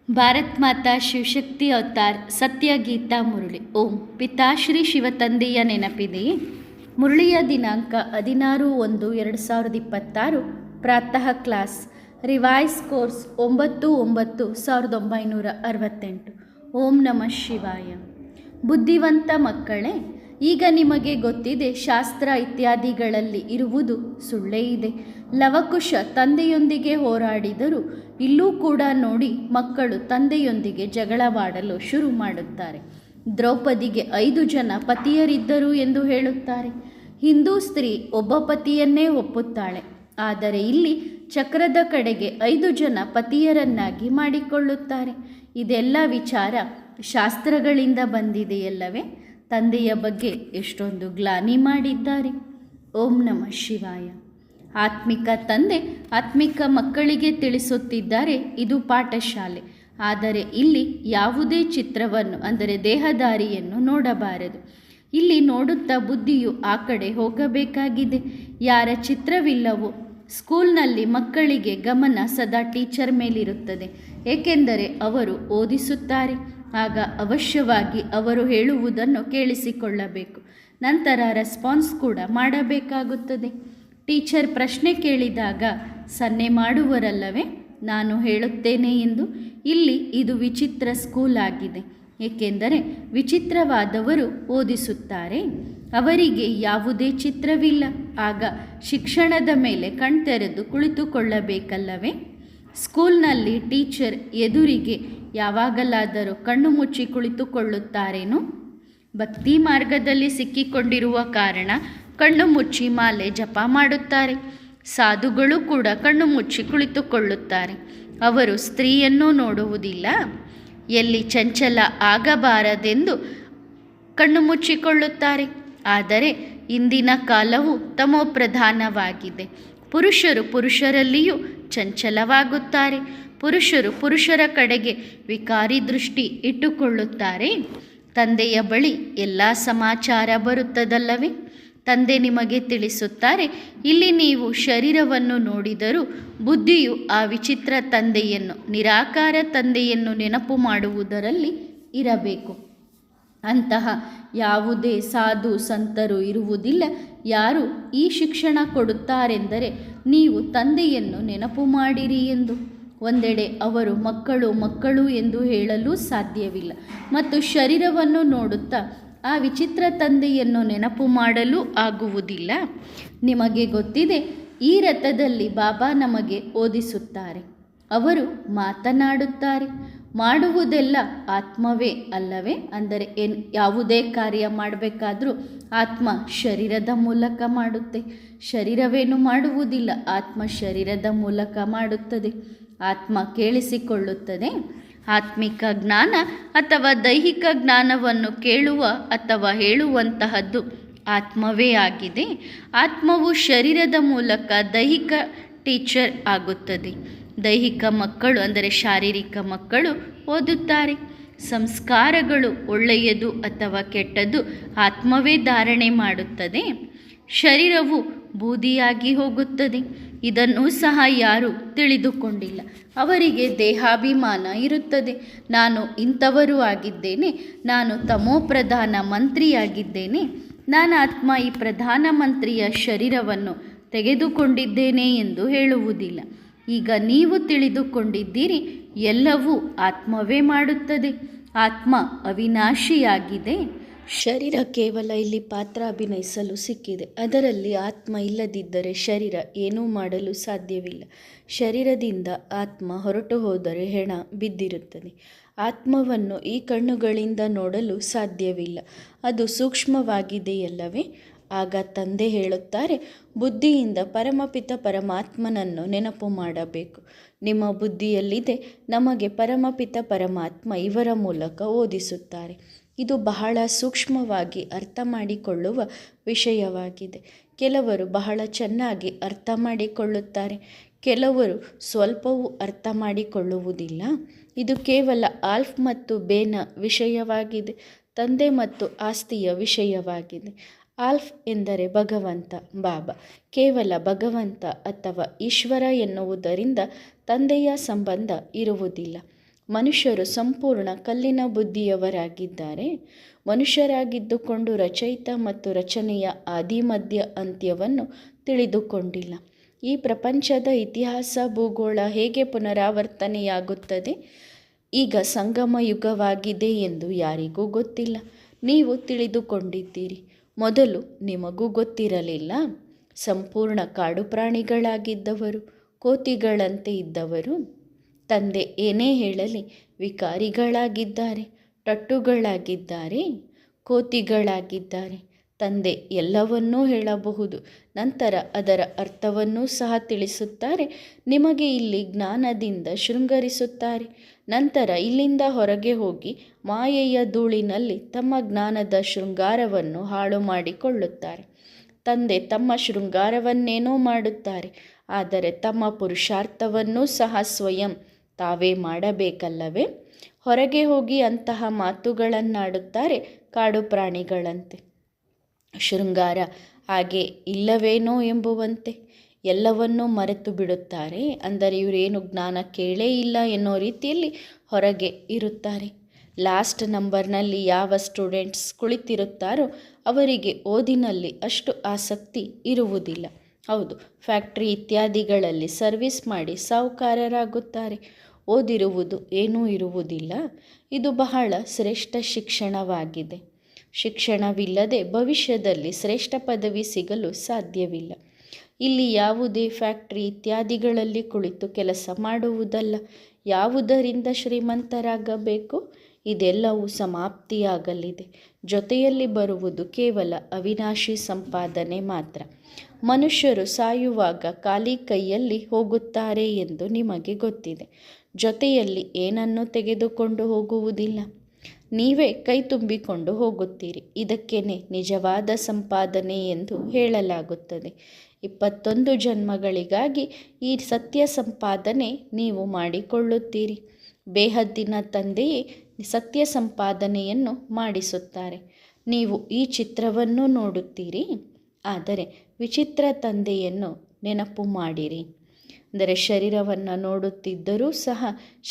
ಭಾರತ್ ಮಾತಾ Shivashakti avatar ಸತ್ಯ ಗೀತಾ ಮುರಳಿ. ಓಂ ಪಿತಾಶ್ರೀ ಶಿವತಂದೆಯ ನೆನಪಿದೆಯೇ? ಮುರಳಿಯ ದಿನಾಂಕ 16/1/2026. ಪ್ರಾತಃ class. Revise course 9/9/1968. ಓಂ ನಮಃ ಶಿವಾಯ. ಬುದ್ಧಿವಂತ ಮಕ್ಕಳೇ, ಈಗ ನಿಮಗೆ ಗೊತ್ತಿದೆ, ಶಾಸ್ತ್ರ ಇತ್ಯಾದಿಗಳಲ್ಲಿ ಇರುವುದು ಸುಳ್ಳೇ ಇದೆ. ಲವಕುಶ ತಂದೆಯೊಂದಿಗೆ ಹೋರಾಡಿದರೂ ಇಲ್ಲೂ ಕೂಡ ನೋಡಿ, ಮಕ್ಕಳು ತಂದೆಯೊಂದಿಗೆ ಜಗಳವಾಡಲು ಶುರು ಮಾಡುತ್ತಾರೆ. ದ್ರೌಪದಿಗೆ 5 ಜನ ಪತಿಯರಿದ್ದರು ಎಂದು ಹೇಳುತ್ತಾರೆ. ಹಿಂದೂ ಸ್ತ್ರೀ ಒಬ್ಬ ಪತಿಯನ್ನೇ ಒಪ್ಪುತ್ತಾಳೆ. ಆದರೆ ಇಲ್ಲಿ ಚಕ್ರದ ಕಡೆಗೆ 5 ಜನ ಪತಿಯರನ್ನಾಗಿ ಮಾಡಿಕೊಳ್ಳುತ್ತಾರೆ. ಇದೆಲ್ಲ ವಿಚಾರ ಶಾಸ್ತ್ರಗಳಿಂದ ಬಂದಿದೆಯಲ್ಲವೇ? ತಂದೆಯ ಬಗ್ಗೆ ಎಷ್ಟೊಂದು ಗ್ಲಾನಿ ಮಾಡಿದ್ದಾರೆ. ಓಂ ನಮಃ ಶಿವಾಯ. ಆತ್ಮಿಕ ತಂದೆ ಆತ್ಮಿಕ ಮಕ್ಕಳಿಗೆ ತಿಳಿಸುತ್ತಿದ್ದಾರೆ, ಇದು ಪಾಠಶಾಲೆ. ಆದರೆ ಇಲ್ಲಿ ಯಾವುದೇ ಚಿತ್ರವನ್ನು ಅಂದರೆ ದೇಹದಾರಿಯನ್ನು ನೋಡಬಾರದು. ಇಲ್ಲಿ ನೋಡುತ್ತಾ ಬುದ್ಧಿಯು ಆ ಕಡೆ ಹೋಗಬೇಕಾಗಿದೆ. ಯಾರ ಚಿತ್ರವಿಲ್ಲವೋ ಸ್ಕೂಲ್ನಲ್ಲಿ ಮಕ್ಕಳಿಗೆ ಗಮನ ಸದಾ ಟೀಚರ್ ಮೇಲಿರುತ್ತದೆ. ಏಕೆಂದರೆ ಅವರು ಓದಿಸುತ್ತಾರೆ. ಆಗ ಅವಶ್ಯವಾಗಿ ಅವರು ಹೇಳುವುದನ್ನು ಕೇಳಿಸಿಕೊಳ್ಳಬೇಕು. ನಂತರ ರೆಸ್ಪಾನ್ಸ್ ಕೂಡ ಮಾಡಬೇಕಾಗುತ್ತದೆ. ಟೀಚರ್ ಪ್ರಶ್ನೆ ಕೇಳಿದಾಗ ಸನ್ನೆ ಮಾಡುವರಲ್ಲವೇ ನಾನು ಹೇಳುತ್ತೇನೆ ಎಂದು. ಇಲ್ಲಿ ಇದು ವಿಚಿತ್ರ ಸ್ಕೂಲ್ ಆಗಿದೆ. ಏಕೆಂದರೆ ವಿಚಿತ್ರವಾದವರು ಓದಿಸುತ್ತಾರೆ, ಅವರಿಗೆ ಯಾವುದೇ ಚಿತ್ರವಿಲ್ಲ. ಆಗ ಶಿಕ್ಷಣದ ಮೇಲೆ ಕಣ್ತೆರೆದು ಕುಳಿತುಕೊಳ್ಳಬೇಕಲ್ಲವೇ? ಸ್ಕೂಲ್ನಲ್ಲಿ ಟೀಚರ್ ಎದುರಿಗೆ ಯಾವಾಗಲಾದರೂ ಕಣ್ಣು ಮುಚ್ಚಿ ಕುಳಿತುಕೊಳ್ಳುತ್ತಾರೇನೋ? ಭಕ್ತಿ ಮಾರ್ಗದಲ್ಲಿ ಸಿಕ್ಕಿಕೊಂಡಿರುವ ಕಾರಣ ಕಣ್ಣು ಮುಚ್ಚಿ ಮಾಲೆ ಜಪ ಮಾಡುತ್ತಾರೆ. ಸಾಧುಗಳು ಕೂಡ ಕಣ್ಣು ಮುಚ್ಚಿ ಕುಳಿತುಕೊಳ್ಳುತ್ತಾರೆ. ಅವರು ಸ್ತ್ರೀಯನ್ನು ನೋಡುವುದಿಲ್ಲ. ಎಲ್ಲಿ ಚಂಚಲ ಆಗಬಾರದೆಂದು ಕಣ್ಣು ಮುಚ್ಚಿಕೊಳ್ಳುತ್ತಾರೆ. ಆದರೆ ಇಂದಿನ ಕಾಲವು ತಮೋಪ್ರಧಾನವಾಗಿದೆ. ಪುರುಷರು ಪುರುಷರಲ್ಲಿಯೂ ಚಂಚಲವಾಗುತ್ತಾರೆ. ಪುರುಷರು ಪುರುಷರ ಕಡೆಗೆ ವಿಕಾರಿ ದೃಷ್ಟಿ ಇಟ್ಟುಕೊಳ್ಳುತ್ತಾರೆ. ತಂದೆಯ ಬಳಿ ಎಲ್ಲ ಸಮಾಚಾರ ಬರುತ್ತದಲ್ಲವೇ? ತಂದೆ ನಿಮಗೆ ತಿಳಿಸುತ್ತಾರೆ, ಇಲ್ಲಿ ನೀವು ಶರೀರವನ್ನು ನೋಡಿದರೂ ಬುದ್ಧಿಯು ಆ ವಿಚಿತ್ರ ತಂದೆಯನ್ನು, ನಿರಾಕಾರ ತಂದೆಯನ್ನು ನೆನಪು ಮಾಡುವುದರಲ್ಲಿ ಇರಬೇಕು. ಅಂತಹ ಯಾವುದೇ ಸಾಧು ಸಂತರು ಇರುವುದಿಲ್ಲ. ಯಾರು ಈ ಶಿಕ್ಷಣ ಕೊಡುತ್ತಾರೆಂದರೆ ನೀವು ತಂದೆಯನ್ನು ನೆನಪು ಮಾಡಿರಿ ಎಂದು. ಒಂದೆಡೆ ಅವರು ಮಕ್ಕಳು ಮಕ್ಕಳು ಎಂದು ಹೇಳಲು ಸಾಧ್ಯವಿಲ್ಲ, ಮತ್ತು ಶರೀರವನ್ನು ನೋಡುತ್ತಾ ಆ ವಿಚಿತ್ರ ತಂದೆಯನ್ನು ನೆನಪು ಮಾಡಲು ಆಗುವುದಿಲ್ಲ. ನಿಮಗೆ ಗೊತ್ತಿದೆ, ಈ ರಥದಲ್ಲಿ ಬಾಬಾ ನಮಗೆ ಓದಿಸುತ್ತಾರೆ. ಅವರು ಮಾತನಾಡುತ್ತಾರೆ. ಮಾಡುವುದೆಲ್ಲ ಆತ್ಮವೇ ಅಲ್ಲವೇ? ಅಂದರೆ ಯಾವುದೇ ಕಾರ್ಯ ಮಾಡಬೇಕಾದ್ರೂ ಆತ್ಮ ಶರೀರದ ಮೂಲಕ ಮಾಡುತ್ತೆ. ಶರೀರವೇನು ಮಾಡುವುದಿಲ್ಲ, ಆತ್ಮ ಶರೀರದ ಮೂಲಕ ಮಾಡುತ್ತದೆ. ಆತ್ಮ ಕೇಳಿಸಿಕೊಳ್ಳುತ್ತದೆ. ಆತ್ಮಿಕ ಜ್ಞಾನ ಅಥವಾ ದೈಹಿಕ ಜ್ಞಾನವನ್ನು ಕೇಳುವ ಅಥವಾ ಹೇಳುವಂತಹದ್ದು ಆತ್ಮವೇ ಆಗಿದೆ. ಆತ್ಮವು ಶರೀರದ ಮೂಲಕ ದೈಹಿಕ ಟೀಚರ್ ಆಗುತ್ತದೆ. ದೈಹಿಕ ಮಕ್ಕಳು ಅಂದರೆ ಶಾರೀರಿಕ ಮಕ್ಕಳು ಓದುತ್ತಾರೆ. ಸಂಸ್ಕಾರಗಳು ಒಳ್ಳೆಯದು ಅಥವಾ ಕೆಟ್ಟದ್ದು ಆತ್ಮವೇ ಧಾರಣೆ ಮಾಡುತ್ತದೆ. ಶರೀರವು ಬೂದಿಯಾಗಿ ಹೋಗುತ್ತದೆ. ಇದನ್ನು ಸಹ ಯಾರೂ ತಿಳಿದುಕೊಂಡಿಲ್ಲ. ಅವರಿಗೆ ದೇಹಾಭಿಮಾನ ಇರುತ್ತದೆ. ನಾನು ಇಂಥವರು ಆಗಿದ್ದೇನೆ, ನಾನು ತಮೋಪ್ರಧಾನ ಮಂತ್ರಿಯಾಗಿದ್ದೇನೆ, ನಾನು ಆತ್ಮ ಈ ಪ್ರಧಾನಮಂತ್ರಿಯ ಶರೀರವನ್ನು ತೆಗೆದುಕೊಂಡಿದ್ದೇನೆ ಎಂದು ಹೇಳುವುದಿಲ್ಲ. ಈಗ ನೀವು ತಿಳಿದುಕೊಂಡಿದ್ದೀರಿ, ಎಲ್ಲವೂ ಆತ್ಮವೇ ಮಾಡುತ್ತದೆ. ಆತ್ಮ ಅವಿನಾಶಿಯಾಗಿದೆ. ಶರೀರ ಕೇವಲ ಇಲ್ಲಿ ಪಾತ್ರ ಅಭಿನಯಿಸಲು ಸಿಕ್ಕಿದೆ. ಅದರಲ್ಲಿ ಆತ್ಮ ಇಲ್ಲದಿದ್ದರೆ ಶರೀರ ಏನೂ ಮಾಡಲು ಸಾಧ್ಯವಿಲ್ಲ. ಶರೀರದಿಂದ ಆತ್ಮ ಹೊರಟು ಹೋದರೆ ಹೆಣ ಬಿದ್ದಿರುತ್ತದೆ. ಆತ್ಮವನ್ನು ಈ ಕಣ್ಣುಗಳಿಂದ ನೋಡಲು ಸಾಧ್ಯವಿಲ್ಲ. ಅದು ಸೂಕ್ಷ್ಮವಾಗಿದೆಯಲ್ಲವೇ? ಆಗ ತಂದೆ ಹೇಳುತ್ತಾರೆ, ಬುದ್ಧಿಯಿಂದ ಪರಮಪಿತ ಪರಮಾತ್ಮನನ್ನು ನೆನಪು ಮಾಡಬೇಕು. ನಿಮ್ಮ ಬುದ್ಧಿಯಲ್ಲಿದೆ. ನಮಗೆ ಪರಮಪಿತ ಪರಮಾತ್ಮ ಇವರ ಮೂಲಕ ಓದಿಸುತ್ತಾರೆ. ಇದು ಬಹಳ ಸೂಕ್ಷ್ಮವಾಗಿ ಅರ್ಥ ಮಾಡಿಕೊಳ್ಳುವ ವಿಷಯವಾಗಿದೆ. ಕೆಲವರು ಬಹಳ ಚೆನ್ನಾಗಿ ಅರ್ಥ ಮಾಡಿಕೊಳ್ಳುತ್ತಾರೆ, ಕೆಲವರು ಸ್ವಲ್ಪವೂ ಅರ್ಥ ಮಾಡಿಕೊಳ್ಳುವುದಿಲ್ಲ. ಇದು ಕೇವಲ ಆಲ್ಫ್ ಮತ್ತು ಬೇನ ವಿಷಯವಾಗಿದೆ. ತಂದೆ ಮತ್ತು ಆಸ್ತಿಯ ವಿಷಯವಾಗಿದೆ. ಆಲ್ಫ್ ಎಂದರೆ ಭಗವಂತ ಬಾಬಾ. ಕೇವಲ ಭಗವಂತ ಅಥವಾ ಈಶ್ವರ ಎನ್ನುವುದರಿಂದ ತಂದೆಯ ಸಂಬಂಧ ಇರುವುದಿಲ್ಲ. ಮನುಷ್ಯರು ಸಂಪೂರ್ಣ ಕಲ್ಲಿನ ಬುದ್ಧಿಯವರಾಗಿದ್ದಾರೆ. ಮನುಷ್ಯರಾಗಿದ್ದುಕೊಂಡು ರಚಯಿತ ಮತ್ತು ರಚನೆಯ ಆದಿ ಮಧ್ಯ ಅಂತ್ಯವನ್ನು ತಿಳಿದುಕೊಂಡಿಲ್ಲ. ಈ ಪ್ರಪಂಚದ ಇತಿಹಾಸ ಭೂಗೋಳ ಹೇಗೆ ಪುನರಾವರ್ತನೆಯಾಗುತ್ತದೆ? ಈಗ ಸಂಗಮ ಯುಗವಾಗಿದೆ ಎಂದು ಯಾರಿಗೂ ಗೊತ್ತಿಲ್ಲ. ನೀವು ತಿಳಿದುಕೊಂಡಿದ್ದೀರಿ. ಮೊದಲು ನಿಮಗೂ ಗೊತ್ತಿರಲಿಲ್ಲ. ಸಂಪೂರ್ಣ ಕಾಡು ಪ್ರಾಣಿಗಳಾಗಿದ್ದವರು, ಕೋತಿಗಳಂತೆ ಇದ್ದವರು, ತಂದೆ ಏನೇ ಹೇಳಲಿ ವಿಕಾರಿಗಳಾಗಿದ್ದಾರೆ, ಟಟ್ಟುಗಳಾಗಿದ್ದಾರೆ, ಕೋತಿಗಳಾಗಿದ್ದಾರೆ. ತಂದೆ ಎಲ್ಲವನ್ನೂ ಹೇಳಬಹುದು, ನಂತರ ಅದರ ಅರ್ಥವನ್ನೂ ಸಹ ತಿಳಿಸುತ್ತಾರೆ. ನಿಮಗೆ ಇಲ್ಲಿ ಜ್ಞಾನದಿಂದ ಶೃಂಗರಿಸುತ್ತಾರೆ. ನಂತರ ಇಲ್ಲಿಂದ ಹೊರಗೆ ಹೋಗಿ ಮಾಯೆಯ ಧೂಳಿನಲ್ಲಿ ತಮ್ಮ ಜ್ಞಾನದ ಶೃಂಗಾರವನ್ನು ಹಾಳು ಮಾಡಿಕೊಳ್ಳುತ್ತಾರೆ. ತಂದೆ ತಮ್ಮ ಶೃಂಗಾರವನ್ನೇನೋ ಮಾಡುತ್ತಾರೆ, ಆದರೆ ತಮ್ಮ ಪುರುಷಾರ್ಥವನ್ನೂ ಸಹ ಸ್ವಯಂ ತಾವೇ ಮಾಡಬೇಕಲ್ಲವೇ? ಹೊರಗೆ ಹೋಗಿ ಅಂತಹ ಮಾತುಗಳನ್ನಾಡುತ್ತಾರೆ ಕಾಡು ಪ್ರಾಣಿಗಳಂತೆ. ಶೃಂಗಾರ ಹಾಗೆ ಇಲ್ಲವೇನೋ ಎಂಬುವಂತೆ ಎಲ್ಲವನ್ನೂ ಮರೆತು ಬಿಡುತ್ತಾರೆ. ಅಂದರೆ ಇವರೇನು ಜ್ಞಾನ ಕೇಳೇ ಇಲ್ಲ ಎನ್ನೋ ರೀತಿಯಲ್ಲಿ ಹೊರಗೆ ಇರುತ್ತಾರೆ. ಲಾಸ್ಟ್ ನಂಬರ್ನಲ್ಲಿ ಯಾವ ಸ್ಟೂಡೆಂಟ್ಸ್ ಕುಳಿತಿರುತ್ತಾರೋ ಅವರಿಗೆ ಓದಿನಲ್ಲಿ ಅಷ್ಟು ಆಸಕ್ತಿ ಇರುವುದಿಲ್ಲ. ಹೌದು, ಫ್ಯಾಕ್ಟ್ರಿ ಇತ್ಯಾದಿಗಳಲ್ಲಿ ಸರ್ವಿಸ್ ಮಾಡಿ ಸಾಹುಕಾರರಾಗುತ್ತಾರೆ. ಓದಿರುವುದು ಏನೂ ಇರುವುದಿಲ್ಲ. ಇದು ಬಹಳ ಶ್ರೇಷ್ಠ ಶಿಕ್ಷಣವಾಗಿದೆ. ಶಿಕ್ಷಣವಿಲ್ಲದೆ ಭವಿಷ್ಯದಲ್ಲಿ ಶ್ರೇಷ್ಠ ಪದವಿ ಸಿಗಲು ಸಾಧ್ಯವಿಲ್ಲ. ಇಲ್ಲಿ ಯಾವುದೇ ಫ್ಯಾಕ್ಟ್ರಿ ಇತ್ಯಾದಿಗಳಲ್ಲಿ ಕುಳಿತು ಕೆಲಸ ಮಾಡುವುದಲ್ಲ. ಯಾವುದರಿಂದ ಶ್ರೀಮಂತರಾಗಬೇಕು? ಇದೆಲ್ಲವೂ ಸಮಾಪ್ತಿಯಾಗಲಿದೆ. ಜೊತೆಯಲ್ಲಿ ಬರುವುದು ಕೇವಲ ಅವಿನಾಶಿ ಸಂಪಾದನೆ ಮಾತ್ರ. ಮನುಷ್ಯರು ಸಾಯುವಾಗ ಖಾಲಿ ಕೈಯಲ್ಲಿ ಹೋಗುತ್ತಾರೆ ಎಂದು ನಿಮಗೆ ಗೊತ್ತಿದೆ. ಜೊತೆಯಲ್ಲಿ ಏನನ್ನೂ ತೆಗೆದುಕೊಂಡು ಹೋಗುವುದಿಲ್ಲ. ನೀವೇ ಕೈ ತುಂಬಿಕೊಂಡು ಹೋಗುತ್ತೀರಿ. ಇದಕ್ಕೇನೆ ನಿಜವಾದ ಸಂಪಾದನೆ ಎಂದು ಹೇಳಲಾಗುತ್ತದೆ. 21 ಜನ್ಮಗಳಿಗಾಗಿ ಈ ಸತ್ಯ ಸಂಪಾದನೆ ನೀವು ಮಾಡಿಕೊಳ್ಳುತ್ತೀರಿ. ಬೇಹದ್ದಿನ ತಂದೆಯೇ ಸತ್ಯ ಸಂಪಾದನೆಯನ್ನು ಮಾಡಿಸುತ್ತಾರೆ. ನೀವು ಈ ಚಿತ್ರವನ್ನು ನೋಡುತ್ತೀರಿ, ಆದರೆ ವಿಚಿತ್ರ ತಂದೆಯನ್ನು ನೆನಪು ಮಾಡಿರಿ. ಅಂದರೆ ಶರೀರವನ್ನು ನೋಡುತ್ತಿದ್ದರೂ ಸಹ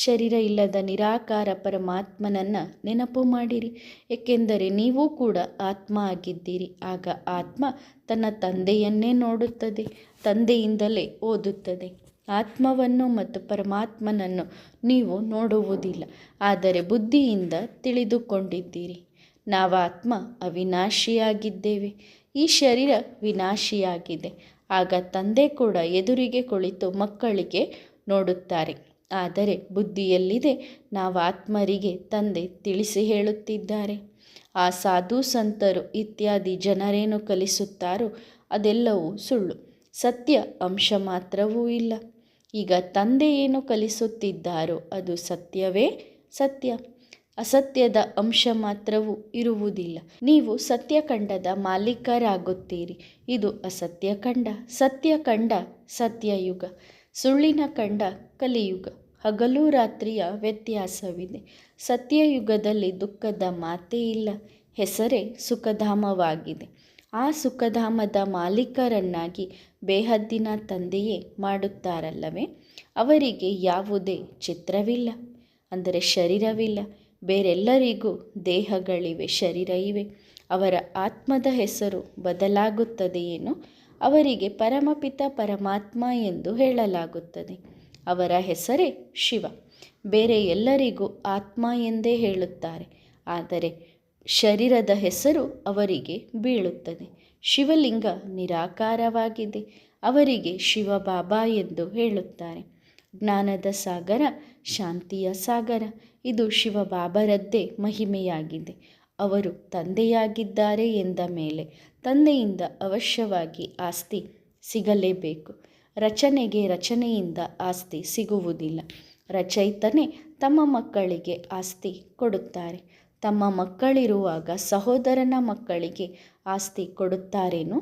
ಶರೀರ ಇಲ್ಲದ ನಿರಾಕಾರ ಪರಮಾತ್ಮನನ್ನು ನೆನಪು ಮಾಡಿರಿ. ಏಕೆಂದರೆ ನೀವು ಕೂಡ ಆತ್ಮ ಆಗಿದ್ದೀರಿ. ಆಗ ಆತ್ಮ ತನ್ನ ತಂದೆಯನ್ನೇ ನೋಡುತ್ತದೆ, ತಂದೆಯಿಂದಲೇ ಓದುತ್ತದೆ. ಆತ್ಮವನ್ನು ಮತ್ತು ಪರಮಾತ್ಮನನ್ನು ನೀವು ನೋಡುವುದಿಲ್ಲ, ಆದರೆ ಬುದ್ಧಿಯಿಂದ ತಿಳಿದುಕೊಂಡಿದ್ದೀರಿ. ನಾವಾತ್ಮ ಅವಿನಾಶಿಯಾಗಿದ್ದೇವೆ, ಈ ಶರೀರ ವಿನಾಶಿಯಾಗಿದೆ. ಆಗ ತಂದೆ ಕೂಡ ಎದುರಿಗೆ ಕುಳಿತು ಮಕ್ಕಳಿಗೆ ನೋಡುತ್ತಾರೆ. ಆದರೆ ಬುದ್ಧಿಯಲ್ಲಿದೆ. ನಾವಾತ್ಮರಿಗೆ ತಂದೆ ತಿಳಿಸಿ ಹೇಳುತ್ತಿದ್ದಾರೆ. ಆ ಸಾಧು ಸಂತರು ಇತ್ಯಾದಿ ಜನರೇನು ಕಲಿಸುತ್ತಾರೋ ಅದೆಲ್ಲವೂ ಸುಳ್ಳು. ಸತ್ಯ ಅಂಶ ಮಾತ್ರವೂ ಇಲ್ಲ. ಈಗ ತಂದೆ ಏನು ಕಲಿಸುತ್ತಿದ್ದಾರೋ ಅದು ಸತ್ಯವೇ ಸತ್ಯ. ಅಸತ್ಯದ ಅಂಶ ಮಾತ್ರವೂ ಇರುವುದಿಲ್ಲ. ನೀವು ಸತ್ಯಖಂಡದ ಮಾಲೀಕರಾಗುತ್ತೀರಿ. ಇದು ಅಸತ್ಯ ಖಂಡ. ಸತ್ಯಖಂಡ ಸತ್ಯಯುಗ, ಸುಳ್ಳಿನ ಖಂಡ ಕಲಿಯುಗ. ಹಗಲು ರಾತ್ರಿಯ ವ್ಯತ್ಯಾಸವಿದೆ. ಸತ್ಯಯುಗದಲ್ಲಿ ದುಃಖದ ಮಾತೇ ಇಲ್ಲ. ಹೆಸರೇ ಸುಖಧಾಮವಾಗಿದೆ. ಆ ಸುಖಧಾಮದ ಮಾಲೀಕರನ್ನಾಗಿ ಬೇಹದ್ದಿನ ತಂದೆಯೇ ಮಾಡುತ್ತಾರಲ್ಲವೇ? ಅವರಿಗೆ ಯಾವುದೇ ಚಿತ್ರವಿಲ್ಲ, ಅಂದರೆ ಶರೀರವಿಲ್ಲ. ಬೇರೆಲ್ಲರಿಗೂ ದೇಹಗಳಿವೆ, ಶರೀರ ಇವೆ. ಅವರ ಆತ್ಮದ ಹೆಸರು ಬದಲಾಗುತ್ತದೆಯೇನೋ? ಅವರಿಗೆ ಪರಮಪಿತ ಪರಮಾತ್ಮ ಎಂದು ಹೇಳಲಾಗುತ್ತದೆ. ಅವರ ಹೆಸರೇ ಶಿವ. ಬೇರೆ ಎಲ್ಲರಿಗೂ ಆತ್ಮ ಎಂದೇ ಹೇಳುತ್ತಾರೆ, ಆದರೆ ಶರೀರದ ಹೆಸರು ಅವರಿಗೆ ಬೀಳುತ್ತದೆ. ಶಿವಲಿಂಗ ನಿರಾಕಾರವಾಗಿದೆ. ಅವರಿಗೆ ಶಿವಬಾಬಾ ಎಂದು ಹೇಳುತ್ತಾರೆ. ಜ್ಞಾನದ ಸಾಗರ, ಶಾಂತಿಯ ಸಾಗರ. ಇದು ಶಿವಬಾಬರದ್ದೇ ಮಹಿಮೆಯಾಗಿದೆ. ಅವರು ತಂದೆಯಾಗಿದ್ದಾರೆ ಎಂದ ಮೇಲೆ ತಂದೆಯಿಂದ ಅವಶ್ಯವಾಗಿ ಆಸ್ತಿ ಸಿಗಲೇಬೇಕು. ರಚನೆಗೆ ರಚನೆಯಿಂದ ಆಸ್ತಿ ಸಿಗುವುದಿಲ್ಲ. ರಚಯಿತನೇ ತಮ್ಮ ಮಕ್ಕಳಿಗೆ ಆಸ್ತಿ ಕೊಡುತ್ತಾರೆ. ತಮ್ಮ ಮಕ್ಕಳಿರುವಾಗ ಸಹೋದರನ ಮಕ್ಕಳಿಗೆ ಆಸ್ತಿ ಕೊಡುತ್ತಾರೇನು?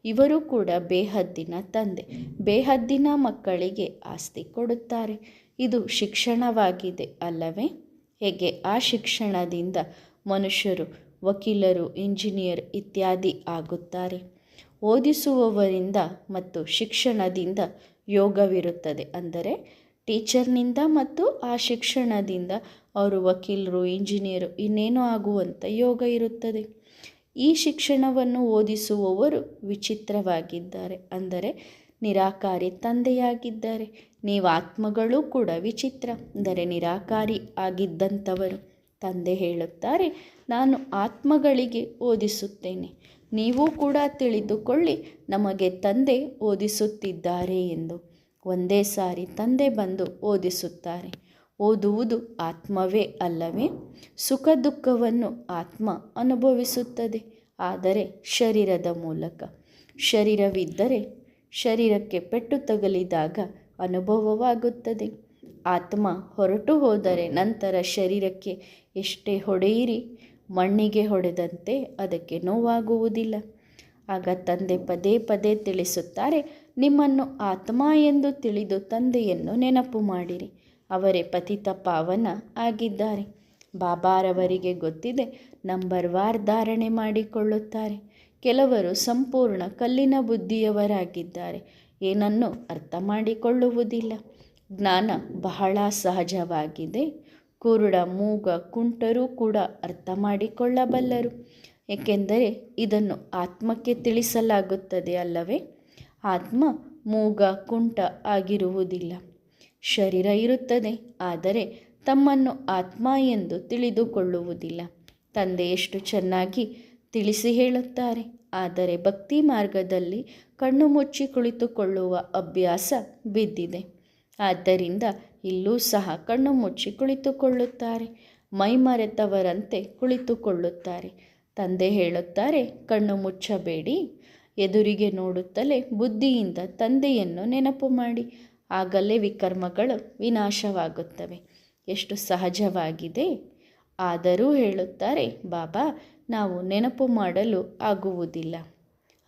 ಇವರು ಕೂಡ ಬೇಹದ್ದಿನ ತಂದೆ, ಬೇಹದ್ದಿನ ಮಕ್ಕಳಿಗೆ ಆಸ್ತಿ ಕೊಡುತ್ತಾರೆ. ಇದು ಶಿಕ್ಷಣವಾಗಿದೆ ಅಲ್ಲವೇ? ಹೇಗೆ ಆ ಶಿಕ್ಷಣದಿಂದ ಮನುಷ್ಯರು ವಕೀಲರು, ಇಂಜಿನಿಯರ್ ಇತ್ಯಾದಿ ಆಗುತ್ತಾರೆ. ಓದಿಸುವವರಿಂದ ಮತ್ತು ಶಿಕ್ಷಣದಿಂದ ಯೋಗವಿರುತ್ತದೆ. ಅಂದರೆ ಟೀಚರ್ನಿಂದ ಮತ್ತು ಆ ಶಿಕ್ಷಣದಿಂದ ಅವರು ವಕೀಲರು, ಇಂಜಿನಿಯರು ಇನ್ನೇನೋ ಆಗುವಂಥ ಯೋಗ ಇರುತ್ತದೆ. ಈ ಶಿಕ್ಷಣವನ್ನು ಓದಿಸುವವರು ವಿಚಿತ್ರವಾಗಿದ್ದಾರೆ, ಅಂದರೆ ನಿರಾಕಾರಿ ತಂದೆಯಾಗಿದ್ದಾರೆ. ನೀವು ಆತ್ಮಗಳು ಕೂಡ ವಿಚಿತ್ರ, ಅಂದರೆ ನಿರಾಕಾರಿ ಆಗಿದ್ದಂಥವರು. ತಂದೆ ಹೇಳುತ್ತಾರೆ, ನಾನು ಆತ್ಮಗಳಿಗೆ ಓದಿಸುತ್ತೇನೆ, ನೀವು ಕೂಡ ತಿಳಿದುಕೊಳ್ಳಿ ನಮಗೆ ತಂದೆ ಓದಿಸುತ್ತಿದ್ದಾರೆ ಎಂದು. ಒಂದೇ ಸಾರಿ ತಂದೆ ಬಂದು ಓದಿಸುತ್ತಾರೆ. ಓದುವುದು ಆತ್ಮವೇ ಅಲ್ಲವೇ? ಸುಖ ದುಃಖವನ್ನು ಆತ್ಮ ಅನುಭವಿಸುತ್ತದೆ, ಆದರೆ ಶರೀರದ ಮೂಲಕ. ಶರೀರವಿದ್ದರೆ ಶರೀರಕ್ಕೆ ಪೆಟ್ಟು ತಗಲಿದಾಗ ಅನುಭವವಾಗುತ್ತದೆ. ಆತ್ಮ ಹೊರಟು ಹೋದರೆ ನಂತರ ಶರೀರಕ್ಕೆ ಎಷ್ಟೇ ಹೊಡೆಯಿರಿ, ಮಣ್ಣಿಗೆ ಹೊಡೆದಂತೆ ಅದಕ್ಕೆ ನೋವಾಗುವುದಿಲ್ಲ. ಆಗ ತಂದೆ ಪದೇ ಪದೇ ತಿಳಿಸುತ್ತಾರೆ, ನಿಮ್ಮನ್ನು ಆತ್ಮ ಎಂದು ತಿಳಿದು ತಂದೆಯನ್ನು ನೆನಪು ಮಾಡಿರಿ. ಅವರೇ ಪತಿತ ಪಾವನ ಆಗಿದ್ದಾರೆ. ಬಾಬಾರವರಿಗೆ ಗೊತ್ತಿದೆ, ನಂಬರ್ ವಾರ್ ಧಾರಣೆ ಮಾಡಿಕೊಳ್ಳುತ್ತಾರೆ. ಕೆಲವರು ಸಂಪೂರ್ಣ ಕಲ್ಲಿನ ಬುದ್ಧಿಯವರಾಗಿದ್ದಾರೆ, ಏನನ್ನು ಅರ್ಥ ಮಾಡಿಕೊಳ್ಳುವುದಿಲ್ಲ. ಜ್ಞಾನ ಬಹಳ ಸಹಜವಾಗಿದೆ. ಕುರುಡ, ಮೂಗ, ಕುಂಟರೂ ಕೂಡ ಅರ್ಥ ಮಾಡಿಕೊಳ್ಳಬಲ್ಲರು, ಏಕೆಂದರೆ ಇದನ್ನು ಆತ್ಮಕ್ಕೆ ತಿಳಿಸಲಾಗುತ್ತದೆ ಅಲ್ಲವೇ? ಆತ್ಮ ಮೂಗ, ಕುಂಟ ಆಗಿರುವುದಿಲ್ಲ. ಶರೀರ ಇರುತ್ತದೆ, ಆದರೆ ತಮ್ಮನ್ನು ಆತ್ಮ ಎಂದು ತಿಳಿದುಕೊಳ್ಳುವುದಿಲ್ಲ. ತಂದೆ ಎಷ್ಟು ಚೆನ್ನಾಗಿ ತಿಳಿಸಿ ಹೇಳುತ್ತಾರೆ. ಆದರೆ ಭಕ್ತಿ ಮಾರ್ಗದಲ್ಲಿ ಕಣ್ಣು ಮುಚ್ಚಿ ಕುಳಿತುಕೊಳ್ಳುವ ಅಭ್ಯಾಸ ಬಿದ್ದಿದೆ. ಆದ್ದರಿಂದ ಇಲ್ಲೂ ಸಹ ಕಣ್ಣು ಮುಚ್ಚಿ ಕುಳಿತುಕೊಳ್ಳುತ್ತಾರೆ, ಮೈಮರೆತವರಂತೆ ಕುಳಿತುಕೊಳ್ಳುತ್ತಾರೆ. ತಂದೆ ಹೇಳುತ್ತಾರೆ, ಕಣ್ಣು ಮುಚ್ಚಬೇಡಿ, ಎದುರಿಗೆ ನೋಡುತ್ತಲೇ ಬುದ್ಧಿಯಿಂದ ತಂದೆಯನ್ನು ನೆನಪು ಮಾಡಿ, ಆಗಲೇ ವಿಕರ್ಮಗಳು ವಿನಾಶವಾಗುತ್ತವೆ. ಎಷ್ಟು ಸಹಜವಾಗಿದೆ. ಆದರೂ ಹೇಳುತ್ತಾರೆ, ಬಾಬಾ ನಾವು ನೆನಪು ಮಾಡಲು ಆಗುವುದಿಲ್ಲ.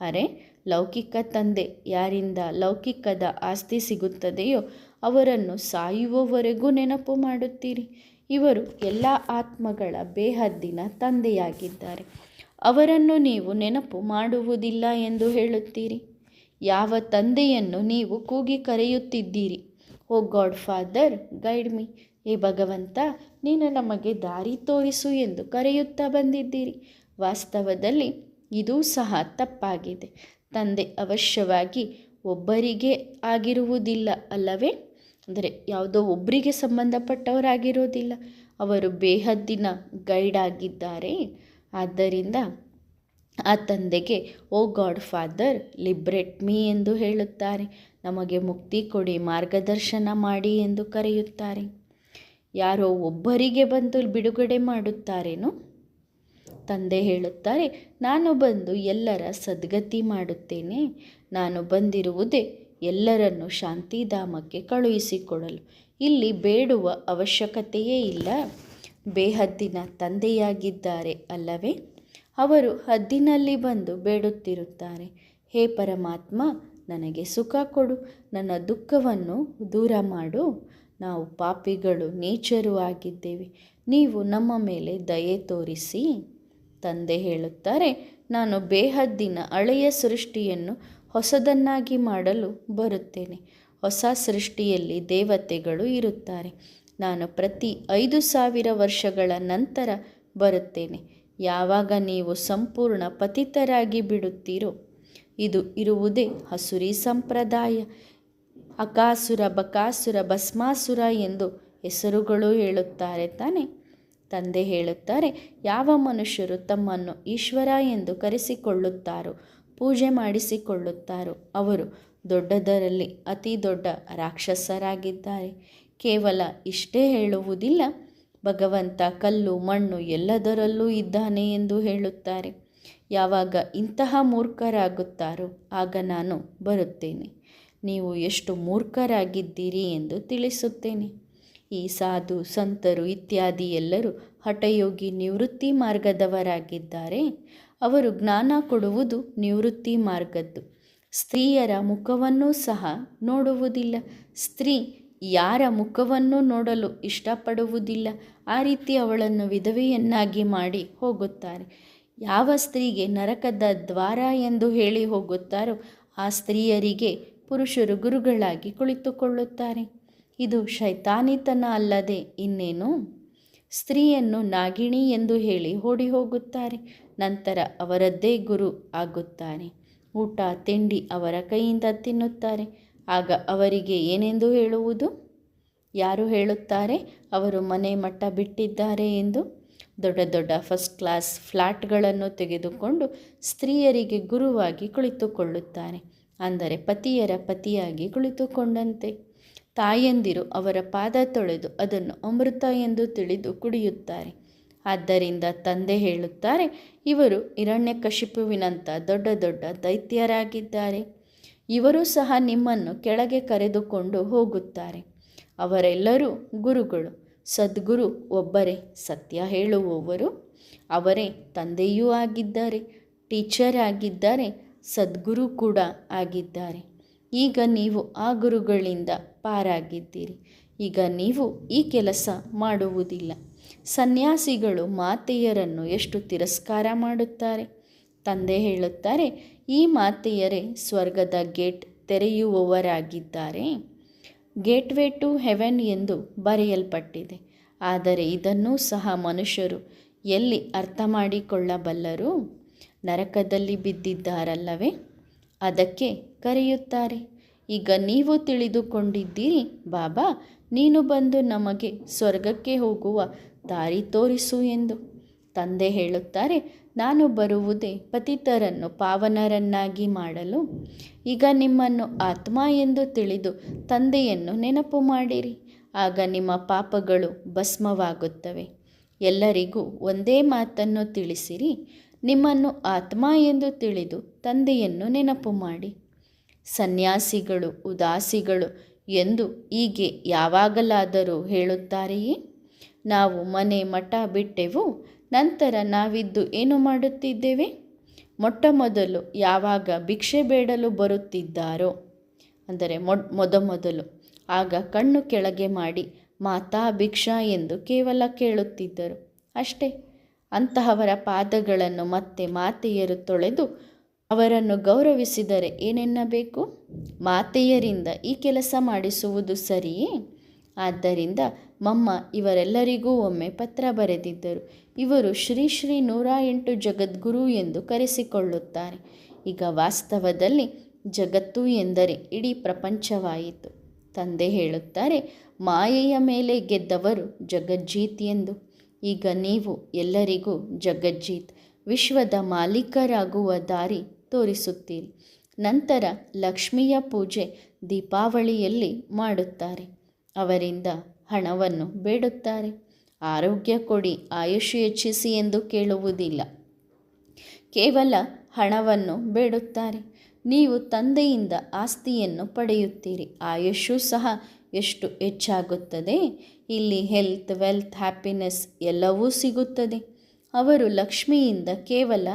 ಅರೆ, ಲೌಕಿಕ ತಂದೆ ಯಾರಿಂದ ಲೌಕಿಕದ ಆಸ್ತಿ ಸಿಗುತ್ತದೆಯೋ ಅವರನ್ನು ಸಾಯುವವರೆಗೂ ನೆನಪು ಮಾಡುತ್ತೀರಿ. ಇವರು ಎಲ್ಲ ಆತ್ಮಗಳ ಬೇಹದ್ದಿನ ತಂದೆಯಾಗಿದ್ದಾರೆ, ಅವರನ್ನು ನೀವು ನೆನಪು ಮಾಡುವುದಿಲ್ಲ ಎಂದು ಹೇಳುತ್ತೀರಿ. ಯಾವ ತಂದೆಯನ್ನು ನೀವು ಕೂಗಿ ಕರೆಯುತ್ತಿದ್ದೀರಿ? ಓ ಗಾಡ್ ಫಾದರ್ ಗೈಡ್ ಮೀ, ಏ ಭಗವಂತ ನೀನು ನಮಗೆ ದಾರಿ ತೋರಿಸು ಎಂದು ಕರೆಯುತ್ತಾ ಬಂದಿದ್ದೀರಿ. ವಾಸ್ತವದಲ್ಲಿ ಇದೂ ಸಹ ತಪ್ಪಾಗಿದೆ. ತಂದೆ ಅವಶ್ಯವಾಗಿ ಒಬ್ಬರಿಗೆ ಆಗಿರುವುದಿಲ್ಲ ಅಲ್ಲವೇ? ಅಂದರೆ ಯಾವುದೋ ಒಬ್ಬರಿಗೆ ಸಂಬಂಧಪಟ್ಟವರಾಗಿರೋದಿಲ್ಲ, ಅವರು ಬೇಹದ್ದಿನ ಗೈಡ್ ಆಗಿದ್ದಾರೆ. ಆದ್ದರಿಂದ ಆ ತಂದೆಗೆ ಓ ಗಾಡ್ ಫಾದರ್ ಲಿಬ್ರೇಟ್ ಮೀ ಎಂದು ಹೇಳುತ್ತಾರೆ. ನಮಗೆ ಮುಕ್ತಿ ಕೊಡಿ, ಮಾರ್ಗದರ್ಶನ ಮಾಡಿ ಎಂದು ಕರೆಯುತ್ತಾರೆ. ಯಾರೋ ಒಬ್ಬರಿಗೆ ಬಂದು ಬಿಡುಗಡೆ ಮಾಡುತ್ತಾರೇನೋ? ತಂದೆ ಹೇಳುತ್ತಾರೆ, ನಾನು ಬಂದು ಎಲ್ಲರ ಸದ್ಗತಿ ಮಾಡುತ್ತೇನೆ. ನಾನು ಬಂದಿರುವುದೇ ಎಲ್ಲರನ್ನು ಶಾಂತಿಧಾಮಕ್ಕೆ ಕಳುಹಿಸಿಕೊಡಲು. ಇಲ್ಲಿ ಬೇಡುವ ಅವಶ್ಯಕತೆಯೇ ಇಲ್ಲ. ಬೇಹದ್ದಿನ ತಂದೆಯಾಗಿದ್ದಾರೆ ಅಲ್ಲವೇ? ಅವರು ಹದ್ದಿನಲ್ಲಿ ಬಂದು ಬೇಡುತ್ತಿರುತ್ತಾರೆ, ಹೇ ಪರಮಾತ್ಮ ನನಗೆ ಸುಖ ಕೊಡು, ನನ್ನ ದುಃಖವನ್ನು ದೂರ ಮಾಡು. ನಾವು ಪಾಪಿಗಳು, ನೀಚರೂ ಆಗಿದ್ದೇವೆ, ನೀವು ನಮ್ಮ ಮೇಲೆ ದಯೆ ತೋರಿಸಿ. ತಂದೆ ಹೇಳುತ್ತಾರೆ, ನಾನು ಬೇಹದ್ದಿನ ಹಳೆಯ ಸೃಷ್ಟಿಯನ್ನು ಹೊಸದನ್ನಾಗಿ ಮಾಡಲು ಬರುತ್ತೇನೆ. ಹೊಸ ಸೃಷ್ಟಿಯಲ್ಲಿ ದೇವತೆಗಳು ಇರುತ್ತಾರೆ. ನಾನು ಪ್ರತಿ 5,000 ವರ್ಷಗಳ ನಂತರ ಬರುತ್ತೇನೆ. ಯಾವಾಗ ನೀವು ಸಂಪೂರ್ಣ ಪತಿತರಾಗಿ ಬಿಡುತ್ತೀರೋ, ಇದು ಇರುವುದೇ ಹಸುರಿ ಸಂಪ್ರದಾಯ. ಅಕಾಸುರ, ಬಕಾಸುರ, ಭಸ್ಮಾಸುರ ಎಂದು ಹೆಸರುಗಳು ಹೇಳುತ್ತಾರೆ ತಾನೆ. ತಂದೆ ಹೇಳುತ್ತಾರೆ, ಯಾವ ಮನುಷ್ಯರು ತಮ್ಮನ್ನು ಈಶ್ವರ ಎಂದು ಕರೆಸಿಕೊಳ್ಳುತ್ತಾರೋ, ಪೂಜೆ ಮಾಡಿಸಿಕೊಳ್ಳುತ್ತಾರೋ ಅವರು ದೊಡ್ಡದರಲ್ಲಿ ಅತಿ ದೊಡ್ಡ ರಾಕ್ಷಸರಾಗಿದ್ದಾರೆ. ಕೇವಲ ಇಷ್ಟೇ ಹೇಳುವುದಿಲ್ಲ, ಭಗವಂತ ಕಲ್ಲು, ಮಣ್ಣು ಎಲ್ಲದರಲ್ಲೂ ಇದ್ದಾನೆ ಎಂದು ಹೇಳುತ್ತಾರೆ. ಯಾವಾಗ ಇಂತಹ ಮೂರ್ಖರಾಗುತ್ತಾರೋ ಆಗ ನಾನು ಬರುತ್ತೇನೆ. ನೀವು ಎಷ್ಟು ಮೂರ್ಖರಾಗಿದ್ದೀರಿ ಎಂದು ತಿಳಿಸುತ್ತೇನೆ. ಈ ಸಾಧು, ಸಂತರು ಇತ್ಯಾದಿ ಎಲ್ಲರೂ ಹಠಯೋಗಿ, ನಿವೃತ್ತಿ ಮಾರ್ಗದವರಾಗಿದ್ದಾರೆ. ಅವರು ಜ್ಞಾನ ಕೊಡುವುದು ನಿವೃತ್ತಿ ಮಾರ್ಗದ್ದು. ಸ್ತ್ರೀಯರ ಮುಖವನ್ನೂ ಸಹ ನೋಡುವುದಿಲ್ಲ. ಸ್ತ್ರೀ ಯಾರ ಮುಖವನ್ನು ನೋಡಲು ಇಷ್ಟಪಡುವುದಿಲ್ಲ. ಆ ರೀತಿ ಅವಳನ್ನು ವಿಧವೆಯನ್ನಾಗಿ ಮಾಡಿ ಹೋಗುತ್ತಾರೆ. ಯಾವ ಸ್ತ್ರೀಗೆ ನರಕದ ದ್ವಾರ ಎಂದು ಹೇಳಿ ಹೋಗುತ್ತಾರೋ ಆ ಸ್ತ್ರೀಯರಿಗೆ ಪುರುಷರು ಗುರುಗಳಾಗಿ ಕುಳಿತುಕೊಳ್ಳುತ್ತಾರೆ. ಇದು ಶೈತಾನಿತನ ಅಲ್ಲದೆ ಇನ್ನೇನು? ಸ್ತ್ರೀಯನ್ನು ನಾಗಿಣಿ ಎಂದು ಹೇಳಿ ಓಡಿ ಹೋಗುತ್ತಾರೆ. ನಂತರ ಅವರದ್ದೇ ಗುರು ಆಗುತ್ತಾರೆ. ಊಟ ತಿಂಡಿ ಅವರ ಕೈಯಿಂದ ತಿನ್ನುತ್ತಾರೆ. ಆಗ ಅವರಿಗೆ ಏನೆಂದು ಹೇಳುವುದು? ಯಾರು ಹೇಳುತ್ತಾರೆ ಅವರು ಮನೆ ಮಠ ಬಿಟ್ಟಿದ್ದಾರೆ ಎಂದು? ದೊಡ್ಡ ದೊಡ್ಡ ಫಸ್ಟ್ ಕ್ಲಾಸ್ ಫ್ಲ್ಯಾಟ್ಗಳನ್ನು ತೆಗೆದುಕೊಂಡು ಸ್ತ್ರೀಯರಿಗೆ ಗುರುವಾಗಿ ಕುಳಿತುಕೊಳ್ಳುತ್ತಾರೆ. ಅಂದರೆ ಪತಿಯರ ಪತಿಯಾಗಿ ಕುಳಿತುಕೊಂಡಂತೆ. ತಾಯಂದಿರು ಅವರ ಪಾದ ತೊಳೆದು ಅದನ್ನು ಅಮೃತ ಎಂದು ತಿಳಿದು ಕುಡಿಯುತ್ತಾರೆ. ಆದ್ದರಿಂದ ತಂದೆ ಹೇಳುತ್ತಾರೆ, ಇವರು ಹಿರಣ್ಯಕಶಿಪುವಿನಂಥ ದೊಡ್ಡ ದೊಡ್ಡ ದೈತ್ಯರಾಗಿದ್ದಾರೆ. ಇವರು ಸಹ ನಿಮ್ಮನ್ನು ಕೆಳಗೆ ಕರೆದುಕೊಂಡು ಹೋಗುತ್ತಾರೆ. ಅವರೆಲ್ಲರೂ ಗುರುಗಳು. ಸದ್ಗುರು ಒಬ್ಬರೇ, ಸತ್ಯ ಹೇಳುವವರು ಅವರೇ. ತಂದೆಯೂ ಆಗಿದ್ದಾರೆ, ಟೀಚರ್ ಆಗಿದ್ದಾರೆ, ಸದ್ಗುರು ಕೂಡ ಆಗಿದ್ದಾರೆ. ಈಗ ನೀವು ಆ ಗುರುಗಳಿಂದ ಪಾರಾಗಿದ್ದೀರಿ. ಈಗ ನೀವು ಈ ಕೆಲಸ ಮಾಡುವುದಿಲ್ಲ. ಸನ್ಯಾಸಿಗಳು ಮಾತೆಯರನ್ನು ಎಷ್ಟು ತಿರಸ್ಕಾರ ಮಾಡುತ್ತಾರೆ. ತಂದೆ ಹೇಳುತ್ತಾರೆ, ಈ ಮಾತೆಯರೇ ಸ್ವರ್ಗದ ಗೇಟ್ ತೆರೆಯುವವರಾಗಿದ್ದಾರೆ. ಗೇಟ್ವೇ ಟು ಹೆವೆನ್ ಎಂದು ಬರೆಯಲ್ಪಟ್ಟಿದೆ. ಆದರೆ ಇದನ್ನೂ ಸಹ ಮನುಷ್ಯರು ಎಲ್ಲಿ ಅರ್ಥ ಮಾಡಿಕೊಳ್ಳಬಲ್ಲರು? ನರಕದಲ್ಲಿ ಬಿದ್ದಿದ್ದಾರಲ್ಲವೇ, ಅದಕ್ಕೆ ಕರೆಯುತ್ತಾರೆ. ಈಗ ನೀವು ತಿಳಿದುಕೊಂಡಿದ್ದೀರಿ, ಬಾಬಾ ನೀನು ಬಂದು ನಮಗೆ ಸ್ವರ್ಗಕ್ಕೆ ಹೋಗುವ ದಾರಿ ತೋರಿಸು ಎಂದು. ತಂದೆ ಹೇಳುತ್ತಾರೆ, ನಾನು ಬರುವುದೇ ಪತಿತರನ್ನು ಪಾವನರನ್ನಾಗಿ ಮಾಡಲು. ಈಗ ನಿಮ್ಮನ್ನು ಆತ್ಮ ಎಂದು ತಿಳಿದು ತಂದೆಯನ್ನು ನೆನಪು ಮಾಡಿರಿ. ಆಗ ನಿಮ್ಮ ಪಾಪಗಳು ಭಸ್ಮವಾಗುತ್ತವೆ. ಎಲ್ಲರಿಗೂ ಒಂದೇ ಮಾತನ್ನು ತಿಳಿಸಿರಿ, ನಿಮ್ಮನ್ನು ಆತ್ಮ ಎಂದು ತಿಳಿದು ತಂದೆಯನ್ನು ನೆನಪು ಮಾಡಿ. ಸನ್ಯಾಸಿಗಳು ಉದಾಸಿಗಳು ಎಂದು ಹೀಗೆ ಯಾವಾಗಲಾದರೂ ಹೇಳುತ್ತಾರೆಯೇ? ನಾವು ಮನೆ ಮಠ ಬಿಟ್ಟೆವು, ನಂತರ ನಾವಿದ್ದು ಏನು ಮಾಡುತ್ತಿದ್ದೇವೆ? ಮೊಟ್ಟ ಮೊದಲು ಯಾವಾಗ ಭಿಕ್ಷೆ ಬೇಡಲು ಬರುತ್ತಿದ್ದಾರೋ, ಅಂದರೆ ಮೊದಲು ಆಗ ಕಣ್ಣು ಕೆಳಗೆ ಮಾಡಿ ಮಾತಾ ಭಿಕ್ಷಾ ಎಂದು ಕೇವಲ ಕೇಳುತ್ತಿದ್ದರು ಅಷ್ಟೇ. ಅಂತಹವರ ಪಾದಗಳನ್ನು ಮತ್ತೆ ಮಾತೆಯರು ತೊಳೆದು ಅವರನ್ನು ಗೌರವಿಸಿದರೆ ಏನೆನ್ನಬೇಕು? ಮಾತೆಯರಿಂದ ಈ ಕೆಲಸ ಮಾಡಿಸುವುದು ಸರಿಯೇ? ಆದ್ದರಿಂದ ಮಮ್ಮ ಇವರೆಲ್ಲರಿಗೂ ಒಮ್ಮೆ ಪತ್ರ ಬರೆದಿದ್ದರು. ಇವರು ಶ್ರೀ ಶ್ರೀ 108 ಜಗದ್ಗುರು ಎಂದು ಕರೆಸಿಕೊಳ್ಳುತ್ತಾರೆ. ಈಗ ವಾಸ್ತವದಲ್ಲಿ ಜಗತ್ತು ಎಂದರೆ ಇಡೀ ಪ್ರಪಂಚವಾಯಿತು. ತಂದೆ ಹೇಳುತ್ತಾರೆ, ಮಾಯೆಯ ಮೇಲೆ ಗೆದ್ದವರು ಜಗಜ್ಜೀತ್ ಎಂದು. ಈಗ ನೀವು ಎಲ್ಲರಿಗೂ ಜಗಜ್ಜೀತ್ ವಿಶ್ವದ ಮಾಲೀಕರಾಗುವ ದಾರಿ ತೋರಿಸುತ್ತೀರಿ. ನಂತರ ಲಕ್ಷ್ಮಿಯ ಪೂಜೆ ದೀಪಾವಳಿಯಲ್ಲಿ ಮಾಡುತ್ತಾರೆ. ಅವರಿಂದ ಹಣವನ್ನು ಬೇಡುತ್ತಾರೆ. ಆರೋಗ್ಯ ಕೊಡಿ, ಆಯುಷ್ ಹೆಚ್ಚಿಸಿ ಎಂದು ಕೇಳುವುದಿಲ್ಲ. ಕೇವಲ ಹಣವನ್ನು ಬೇಡುತ್ತಾರೆ. ನೀವು ತಂದೆಯಿಂದ ಆಸ್ತಿಯನ್ನು ಪಡೆಯುತ್ತೀರಿ. ಆಯುಷು ಸಹ ಎಷ್ಟು ಹೆಚ್ಚಾಗುತ್ತದೆ. ಇಲ್ಲಿ ಹೆಲ್ತ್, ವೆಲ್ತ್, ಹ್ಯಾಪಿನೆಸ್ ಎಲ್ಲವೂ ಸಿಗುತ್ತದೆ. ಅವರು ಲಕ್ಷ್ಮಿಯಿಂದ ಕೇವಲ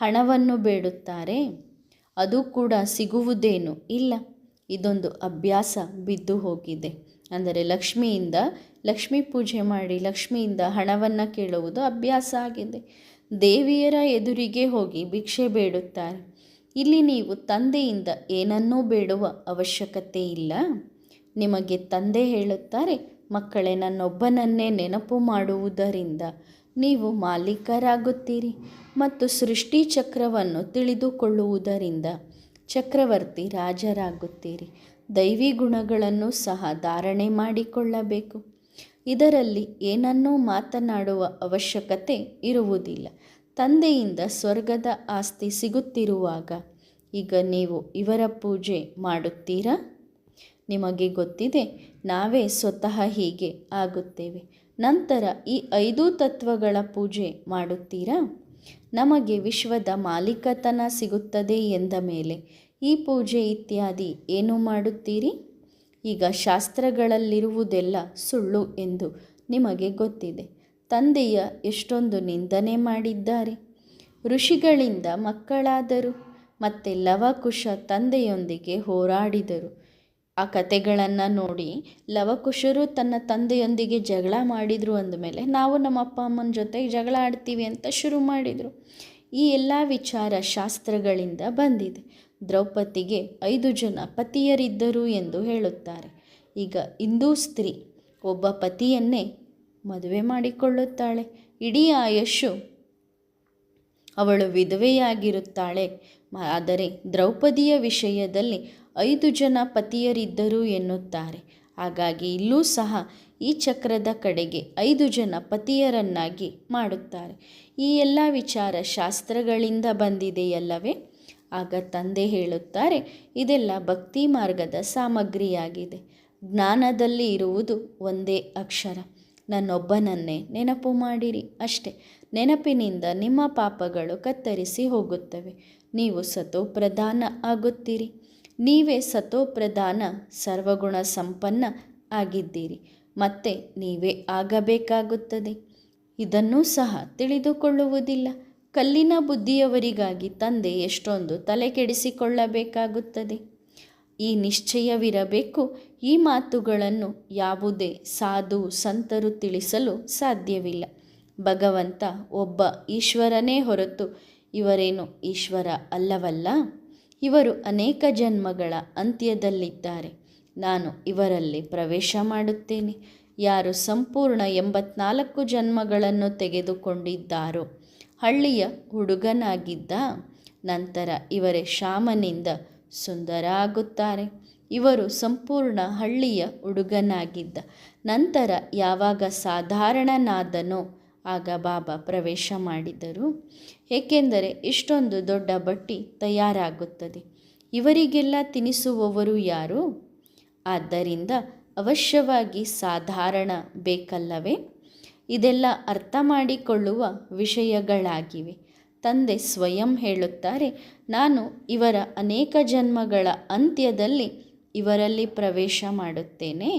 ಹಣವನ್ನು ಬೇಡುತ್ತಾರೆ. ಅದು ಕೂಡ ಸಿಗುವುದೇನೂ ಇಲ್ಲ. ಇದೊಂದು ಅಭ್ಯಾಸ ಬಿದ್ದು ಹೋಗಿದೆ. ಅಂದರೆ ಲಕ್ಷ್ಮೀ ಪೂಜೆ ಮಾಡಿ ಲಕ್ಷ್ಮಿಯಿಂದ ಹಣವನ್ನು ಕೇಳುವುದು ಅಭ್ಯಾಸ ಆಗಿದೆ. ದೇವಿಯರ ಎದುರಿಗೆ ಹೋಗಿ ಭಿಕ್ಷೆ ಬೇಡುತ್ತಾರೆ. ಇಲ್ಲಿ ನೀವು ತಂದೆಯಿಂದ ಏನನ್ನೂ ಬೇಡುವ ಅವಶ್ಯಕತೆ ಇಲ್ಲ. ನಿಮಗೆ ತಂದೆ ಹೇಳುತ್ತಾರೆ, ಮಕ್ಕಳೇ, ನನ್ನೊಬ್ಬನನ್ನೇ ನೆನಪು ಮಾಡುವುದರಿಂದ ನೀವು ಮಾಲೀಕರಾಗುತ್ತೀರಿ ಮತ್ತು ಸೃಷ್ಟಿ ಚಕ್ರವನ್ನು ತಿಳಿದುಕೊಳ್ಳುವುದರಿಂದ ಚಕ್ರವರ್ತಿ ರಾಜರಾಗುತ್ತೀರಿ. ದೈವಿ ಗುಣಗಳನ್ನು ಸಹ ಧಾರಣೆ ಮಾಡಿಕೊಳ್ಳಬೇಕು. ಇದರಲ್ಲಿ ಏನನ್ನೂ ಮಾತನಾಡುವ ಅವಶ್ಯಕತೆ ಇರುವುದಿಲ್ಲ. ತಂದೆಯಿಂದ ಸ್ವರ್ಗದ ಆಸ್ತಿ ಸಿಗುತ್ತಿರುವಾಗ ಈಗ ನೀವು ಇವರ ಪೂಜೆ ಮಾಡುತ್ತೀರಾ? ನಿಮಗೆ ಗೊತ್ತಿದೆ, ನಾವೇ ಸ್ವತಃ ಹೀಗೆ ಆಗುತ್ತೇವೆ. ನಂತರ ಈ 5 ತತ್ವಗಳ ಪೂಜೆ ಮಾಡುತ್ತೀರಾ? ನಮಗೆ ವಿಶ್ವದ ಮಾಲೀಕತನ ಸಿಗುತ್ತದೆ ಎಂದ ಮೇಲೆ ಈ ಪೂಜೆ ಇತ್ಯಾದಿ ಏನು ಮಾಡುತ್ತೀರಿ? ಈಗ ಶಾಸ್ತ್ರಗಳಲ್ಲಿರುವುದೆಲ್ಲ ಸುಳ್ಳು ಎಂದು ನಿಮಗೆ ಗೊತ್ತಿದೆ. ತಂದೆಯ ಎಷ್ಟೊಂದು ನಿಂದನೆ ಮಾಡಿದ್ದಾರೆ. ಋಷಿಗಳಿಂದ ಮಕ್ಕಳಾದರು. ಮತ್ತು ಲವಕುಶ ತಂದೆಯೊಂದಿಗೆ ಹೋರಾಡಿದರು. ಆ ಕತೆಗಳನ್ನು ನೋಡಿ ಲವಕುಶರು ತನ್ನ ತಂದೆಯೊಂದಿಗೆ ಜಗಳ ಮಾಡಿದರು ಅಂದಮೇಲೆ ನಾವು ನಮ್ಮ ಅಪ್ಪ ಅಮ್ಮನ ಜೊತೆಗೆ ಜಗಳ ಆಡ್ತೀವಿ ಅಂತ ಶುರು ಮಾಡಿದರು. ಈ ಎಲ್ಲ ವಿಚಾರ ಶಾಸ್ತ್ರಗಳಿಂದ ಬಂದಿದೆ. ದ್ರೌಪದಿಗೆ 5 ಜನ ಪತಿಯರಿದ್ದರು ಎಂದು ಹೇಳುತ್ತಾರೆ. ಈಗ ಹಿಂದೂ ಸ್ತ್ರೀ ಒಬ್ಬ ಪತಿಯನ್ನೇ ಮದುವೆ ಮಾಡಿಕೊಳ್ಳುತ್ತಾಳೆ. ಇಡೀ ಆಯುಷ್ಯು ಅವಳು ವಿಧವೆಯಾಗಿರುತ್ತಾಳೆ. ಆದರೆ ದ್ರೌಪದಿಯ ವಿಷಯದಲ್ಲಿ 5 ಜನ ಪತಿಯರಿದ್ದರು ಎನ್ನುತ್ತಾರೆ. ಹಾಗಾಗಿ ಇಲ್ಲೂ ಸಹ ಈ ಚಕ್ರದ ಕಡೆಗೆ 5 ಜನ ಪತಿಯರನ್ನಾಗಿ ಮಾಡುತ್ತಾರೆ. ಈ ಎಲ್ಲ ವಿಚಾರ ಶಾಸ್ತ್ರಗಳಿಂದ ಬಂದಿದೆಯಲ್ಲವೇ? ಆಗ ತಂದೆ ಹೇಳುತ್ತಾರೆ, ಇದೆಲ್ಲ ಭಕ್ತಿ ಮಾರ್ಗದ ಸಾಮಗ್ರಿಯಾಗಿದೆ. ಜ್ಞಾನದಲ್ಲಿ ಇರುವುದು ಒಂದೇ ಅಕ್ಷರ. ನನ್ನೊಬ್ಬನನ್ನೇ ನೆನಪು ಮಾಡಿರಿ ಅಷ್ಟೆ. ನೆನಪಿನಿಂದ ನಿಮ್ಮ ಪಾಪಗಳು ಕತ್ತರಿಸಿ ಹೋಗುತ್ತವೆ. ನೀವು ಸತೋಪ್ರಧಾನ ಆಗುತ್ತೀರಿ. ನೀವೇ ಸತೋಪ್ರಧಾನ ಸರ್ವಗುಣ ಸಂಪನ್ನ ಆಗಿದ್ದೀರಿ. ಮತ್ತೆ ನೀವೇ ಆಗಬೇಕಾಗುತ್ತದೆ. ಇದನ್ನೂ ಸಹ ತಿಳಿದುಕೊಳ್ಳುವುದಿಲ್ಲ. ಕಲ್ಲಿನ ಬುದ್ಧಿಯವರಿಗಾಗಿ ತಂದೆ ಎಷ್ಟೊಂದು ತಲೆ ಕೆಡಿಸಿಕೊಳ್ಳಬೇಕಾಗುತ್ತದೆ. ಈ ನಿಶ್ಚಯವಿರಬೇಕು. ಈ ಮಾತುಗಳನ್ನು ಯಾವುದೇ ಸಾಧು ಸಂತರು ತಿಳಿಸಲು ಸಾಧ್ಯವಿಲ್ಲ. ಭಗವಂತ ಒಬ್ಬ ಈಶ್ವರನೇ ಹೊರತು ಇವರೇನು ಈಶ್ವರ ಅಲ್ಲವಲ್ಲ. ಇವರು ಅನೇಕ ಜನ್ಮಗಳ ಅಂತ್ಯದಲ್ಲಿದ್ದಾರೆ. ನಾನು ಇವರಲ್ಲಿ ಪ್ರವೇಶ ಮಾಡುತ್ತೇನೆ. ಯಾರು ಸಂಪೂರ್ಣ 84 ಜನ್ಮಗಳನ್ನು ತೆಗೆದುಕೊಂಡಿದ್ದಾರೋ ಹಳ್ಳಿಯ ಹುಡುಗನಾಗಿದ್ದ ನಂತರ ಇವರೇ ಶ್ಯಾಮನಿಂದ ಸುಂದರ ಆಗುತ್ತಾರೆ. ಇವರು ಸಂಪೂರ್ಣ ಹಳ್ಳಿಯ ಹುಡುಗನಾಗಿದ್ದ ನಂತರ ಯಾವಾಗ ಸಾಧಾರಣನಾದನೋ ಆಗ ಬಾಬಾ ಪ್ರವೇಶ ಮಾಡಿದರು. ಏಕೆಂದರೆ ಇಷ್ಟೊಂದು ದೊಡ್ಡ ಬಟ್ಟಿ ತಯಾರಾಗುತ್ತದೆ. ಇವರಿಗೆಲ್ಲ ತಿನ್ನಿಸುವವರು ಯಾರು? ಆದ್ದರಿಂದ ಅವಶ್ಯವಾಗಿ ಸಾಧಾರಣ ಬೇಕಲ್ಲವೇ? ಇದೆಲ್ಲ ಅರ್ಥ ಮಾಡಿಕೊಳ್ಳುವ ವಿಷಯಗಳಾಗಿವೆ. ತಂದೆ ಸ್ವಯಂ ಹೇಳುತ್ತಾರೆ, ನಾನು ಇವರ ಅನೇಕ ಜನ್ಮಗಳ ಅಂತ್ಯದಲ್ಲಿ ಇವರಲ್ಲಿ ಪ್ರವೇಶ ಮಾಡುತ್ತೇನೆ.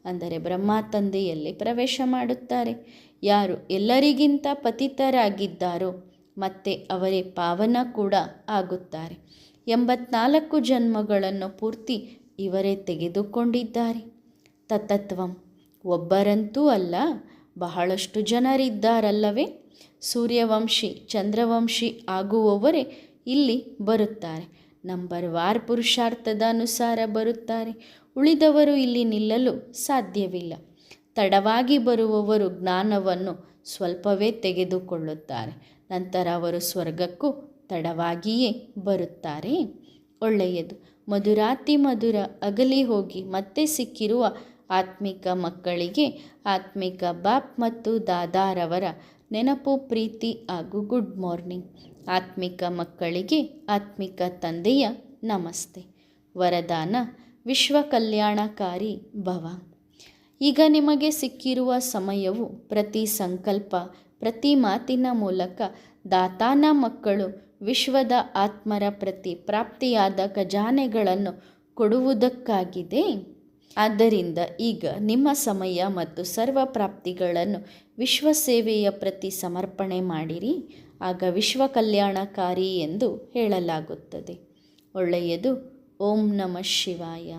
ಅಂದರೆ ಬ್ರಹ್ಮ ತಂದೆಯಲ್ಲಿ ಪ್ರವೇಶ ಮಾಡುತ್ತಾರೆ. ಯಾರು ಎಲ್ಲರಿಗಿಂತ ಪತಿತರಾಗಿದ್ದಾರೋ ಮತ್ತೆ ಅವರೇ ಪಾವನ ಕೂಡ ಆಗುತ್ತಾರೆ. 84 ಜನ್ಮಗಳನ್ನು ಪೂರ್ತಿ ಇವರೇ ತೆಗೆದುಕೊಂಡಿದ್ದಾರೆ. ತತತ್ವಂ ಒಬ್ಬರಂತೂ ಅಲ್ಲ, ಬಹಳಷ್ಟು ಜನರಿದ್ದಾರಲ್ಲವೇ? ಸೂರ್ಯವಂಶಿ ಚಂದ್ರವಂಶಿ ಆಗುವವರೇ ಇಲ್ಲಿ ಬರುತ್ತಾರೆ. ನಂಬರ್ ವಾರ್ ಪುರುಷಾರ್ಥದ ಅನುಸಾರ ಬರುತ್ತಾರೆ. ಉಳಿದವರು ಇಲ್ಲಿ ನಿಲ್ಲಲು ಸಾಧ್ಯವಿಲ್ಲ. ತಡವಾಗಿ ಬರುವವರು ಜ್ಞಾನವನ್ನು ಸ್ವಲ್ಪವೇ ತೆಗೆದುಕೊಳ್ಳುತ್ತಾರೆ. ನಂತರ ಅವರು ಸ್ವರ್ಗಕ್ಕೂ ತಡವಾಗಿಯೇ ಬರುತ್ತಾರೆ. ಒಳ್ಳೆಯದು. ಮಧುರಾತಿ ಮಧುರ ಅಗಲಿ ಹೋಗಿ ಮತ್ತೆ ಸಿಕ್ಕಿರುವ ಆತ್ಮಿಕ ಮಕ್ಕಳಿಗೆ ಆತ್ಮಿಕ ಬಾಪ್ ಮತ್ತು ದಾದಾರವರ ನೆನಪು, ಪ್ರೀತಿ ಹಾಗೂ ಗುಡ್ ಮಾರ್ನಿಂಗ್. ಆತ್ಮಿಕ ಮಕ್ಕಳಿಗೆ ಆತ್ಮಿಕ ತಂದೆಯ ನಮಸ್ತೆ. ವರದಾನ: ವಿಶ್ವ ಕಲ್ಯಾಣಕಾರಿ ಭವ. ಈಗ ನಿಮಗೆ ಸಿಕ್ಕಿರುವ ಸಮಯವು ಪ್ರತಿ ಸಂಕಲ್ಪ, ಪ್ರತಿ ಮಾತಿನ ಮೂಲಕ ದಾತಾನ ಮಕ್ಕಳು ವಿಶ್ವದ ಆತ್ಮರ ಪ್ರತಿ ಪ್ರಾಪ್ತಿಯಾದ ಖಜಾನೆಗಳನ್ನು ಕೊಡುವುದಕ್ಕಾಗಿದೆ. ಆದ್ದರಿಂದ ಈಗ ನಿಮ್ಮ ಸಮಯ ಮತ್ತು ಸರ್ವ ಪ್ರಾಪ್ತಿಗಳನ್ನು ವಿಶ್ವ ಸೇವೆಯ ಪ್ರತಿ ಸಮರ್ಪಣೆ ಮಾಡಿರಿ. ಆಗ ವಿಶ್ವ ಕಲ್ಯಾಣಕಾರಿ ಎಂದು ಹೇಳಲಾಗುತ್ತದೆ. ಒಳ್ಳೆಯದು. ಓಂ ನಮಃ ಶಿವಾಯ.